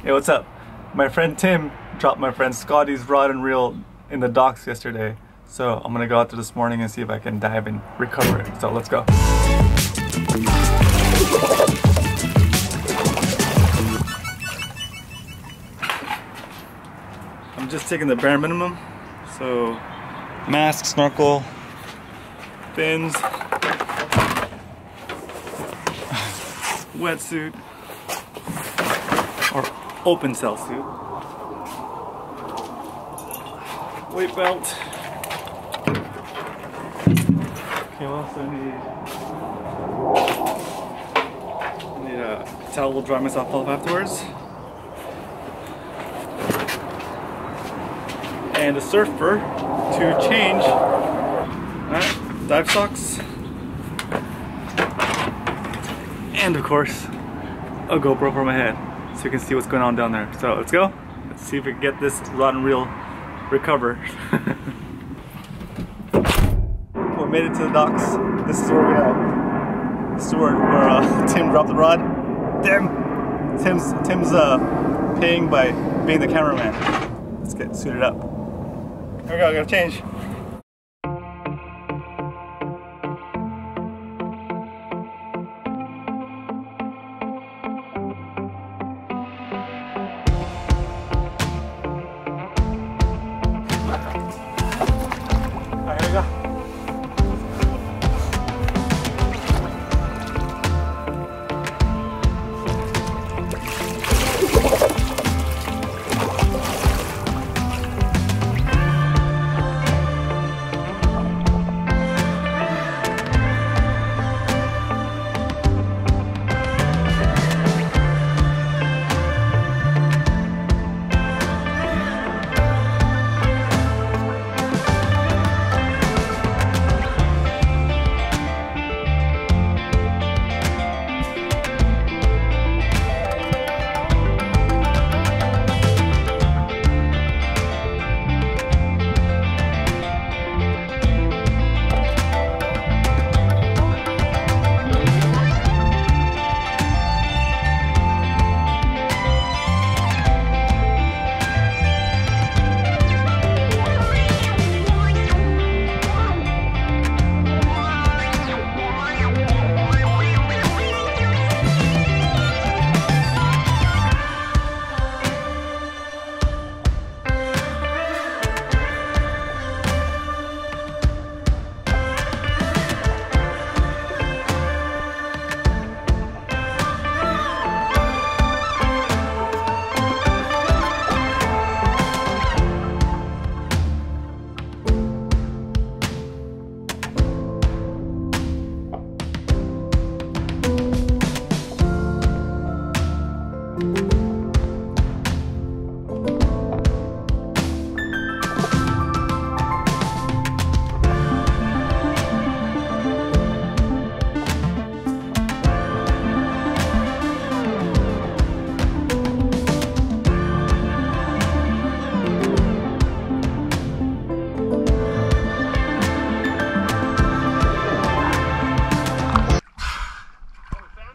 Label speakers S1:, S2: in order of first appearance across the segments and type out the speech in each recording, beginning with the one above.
S1: Hey, what's up? My friend Tim dropped my friend Scotty's rod and reel in the docks yesterday. So I'm gonna go out there this morning and see if I can dive and recover it. So let's go. I'm just taking the bare minimum. So mask, snorkel, fins, wetsuit, or open cell suit, weight belt. Okay, I also need a towel to dry myself off afterwards, and a surfer to change. Alright, dive socks, and of course a GoPro for my head so you can see what's going on down there. So let's go. Let's see if we can get this rod and reel recovered. We made it to the docks. This is where Tim dropped the rod. Damn! Tim's paying by being the cameraman. Let's get suited up. Here we go, I gotta change.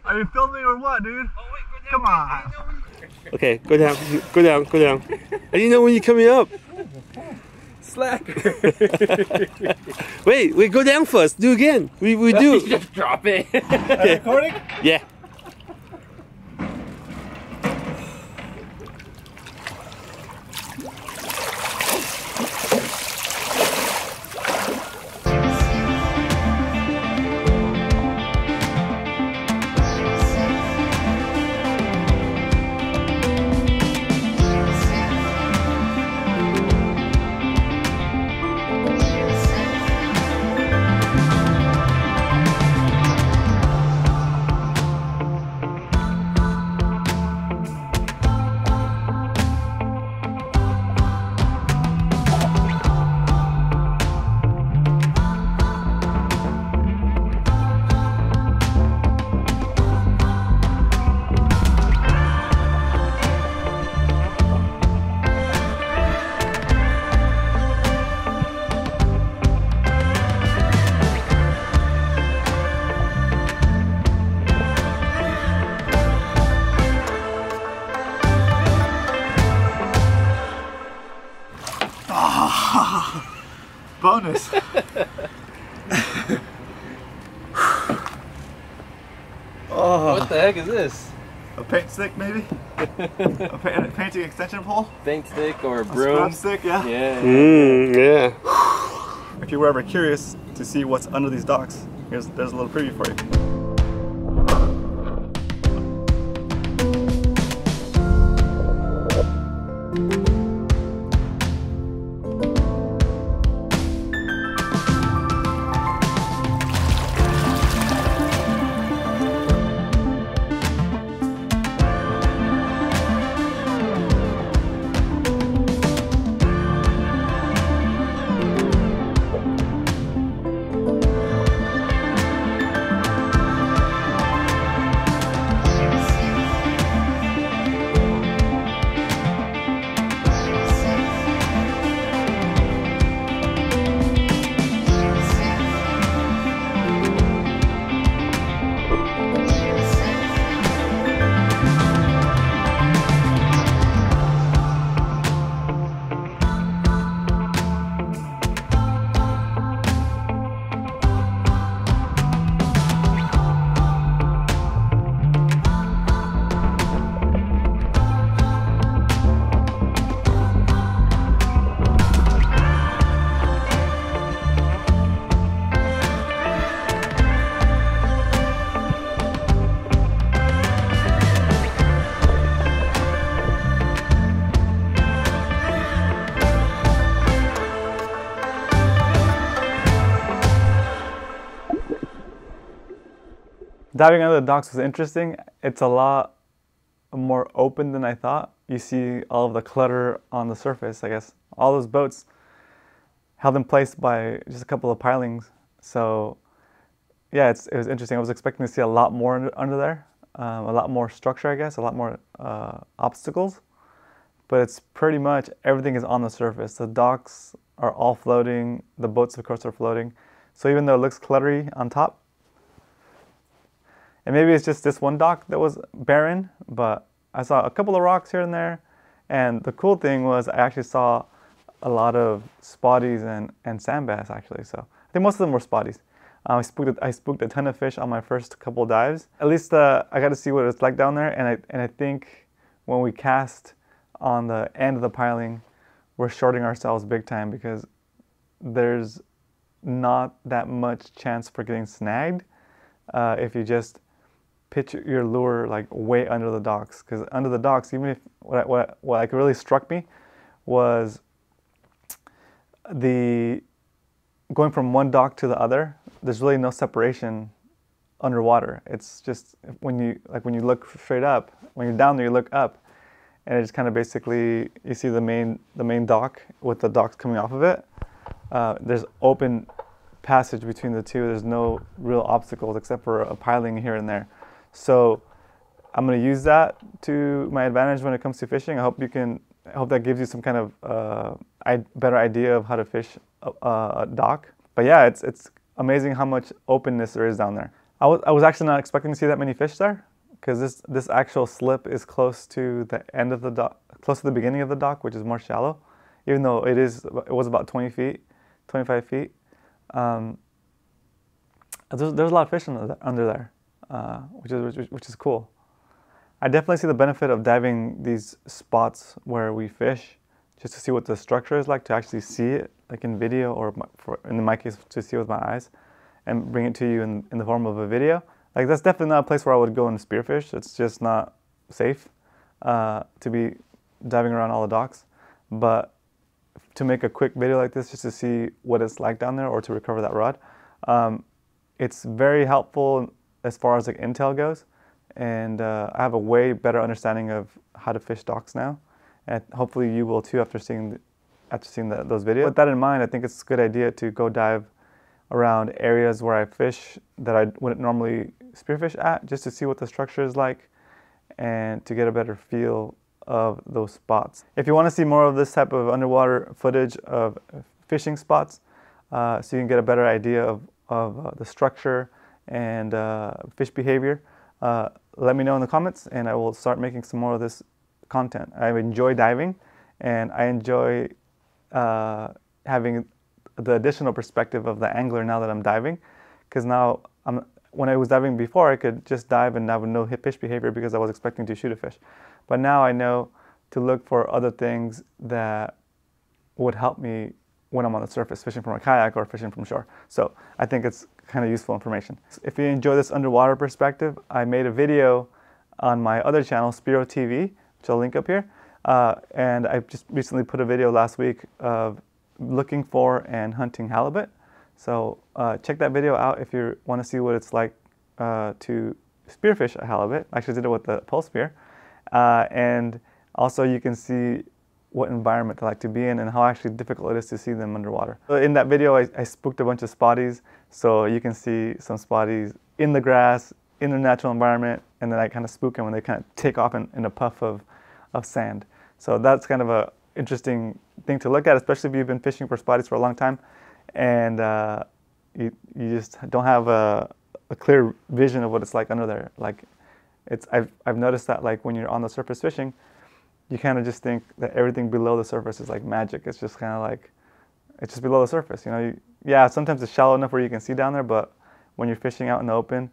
S1: Are you filming or what, dude? Oh, wait, go down. Come on.
S2: Okay, go down, go down, go down. I didn't know when you're coming up.
S1: Slacker.
S2: wait, go down first. Do again. We do.
S3: You just drop it.
S2: Okay.
S1: Recording?
S2: Yeah.
S1: bonus. Oh.
S3: What the heck is this?
S1: A paint stick, maybe? A painting extension pole?
S3: Paint stick or a broom?
S1: A scrap stick, yeah.
S3: Yeah.
S1: Yeah. If you were ever curious to see what's under these docks, there's a little preview for you. Diving under the docks was interesting. It's a lot more open than I thought. You see all of the clutter on the surface, I guess. All those boats held in place by just a couple of pilings. So yeah, it was interesting. I was expecting to see a lot more under there, a lot more structure, I guess, a lot more obstacles. But it's pretty much everything is on the surface. The docks are all floating. The boats, of course, are floating. So even though it looks cluttery on top, and maybe it's just this one dock that was barren, but I saw a couple of rocks here and there. And the cool thing was I actually saw a lot of spotties and sand bass, actually. So I think most of them were spotties. I spooked a ton of fish on my first couple dives. At least I got to see what it's like down there. And I think when we cast on the end of the piling, we're shorting ourselves big time because there's not that much chance for getting snagged if you just pitch your lure like way under the docks. Because under the docks, even if what like really struck me was the going from one dock to the other. There's really no separation underwater. It's just when you look straight up, when you're down there, you look up, and it's kind of basically you see the main dock with the docks coming off of it. There's open passage between the two. There's no real obstacles except for a piling here and there. So I'm going to use that to my advantage when it comes to fishing. I hope that gives you some kind of better idea of how to fish a dock. But yeah, it's amazing how much openness there is down there. I was actually not expecting to see that many fish there because this actual slip is close to the end of the dock, close to the beginning of the dock, which is more shallow, even though it was about 20 feet, 25 feet. There's a lot of fish under there. Which is cool. I definitely see the benefit of diving these spots where we fish, just to see what the structure is like, to actually see it, like in video, or in my case, to see it with my eyes, and bring it to you in the form of a video. Like that's definitely not a place where I would go and spearfish. It's just not safe to be diving around all the docks. But to make a quick video like this, just to see what it's like down there, or to recover that rod, it's very helpful as far as like intel goes, and I have a way better understanding of how to fish docks now, and hopefully you will too after seeing those videos. With that in mind, I think it's a good idea to go dive around areas where I fish that I wouldn't normally spearfish at, just to see what the structure is like and to get a better feel of those spots. If you want to see more of this type of underwater footage of fishing spots, so you can get a better idea of the structure and fish behavior, let me know in the comments and I will start making some more of this content. I enjoy diving and I enjoy having the additional perspective of the angler now that I'm diving, because now when I was diving before, I could just dive and have no fish behavior because I was expecting to shoot a fish. But now I know to look for other things that would help me when I'm on the surface, fishing from a kayak or fishing from shore. So I think it's kind of useful information. If you enjoy this underwater perspective, I made a video on my other channel, Spiro TV, which I'll link up here. And I just recently put a video last week of looking for and hunting halibut. So check that video out if you want to see what it's like to spearfish a halibut. I actually did it with the pole spear. And also you can see what environment they like to be in and how actually difficult it is to see them underwater. So in that video, I spooked a bunch of spotties. So you can see some spotties in the grass, in their natural environment, and then I kind of spook them when they kind of take off in a puff of sand. So that's kind of a interesting thing to look at, especially if you've been fishing for spotties for a long time and you just don't have a clear vision of what it's like under there. Like I've noticed that like when you're on the surface fishing, you kind of just think that everything below the surface is like magic. It's just kind of like, it's just below the surface. You know, yeah, sometimes it's shallow enough where you can see down there, but when you're fishing out in the open,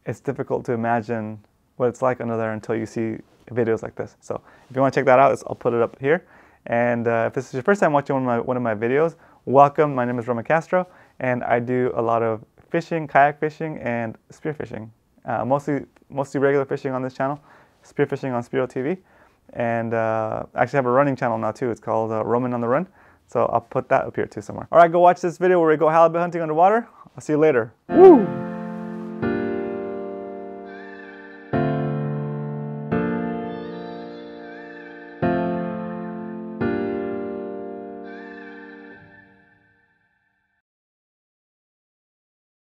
S1: it's difficult to imagine what it's like under there until you see videos like this. So if you want to check that out, I'll put it up here. And if this is your first time watching one of my videos, welcome. My name is Castro, and I do a lot of fishing, kayak fishing, and spearfishing. Mostly regular fishing on this channel, spearfishing on Spiro TV, and I actually have a running channel now too. It's called Roman on the Run. So I'll put that up here too somewhere. All right, go watch this video where we go halibut hunting underwater. I'll see you later. Woo!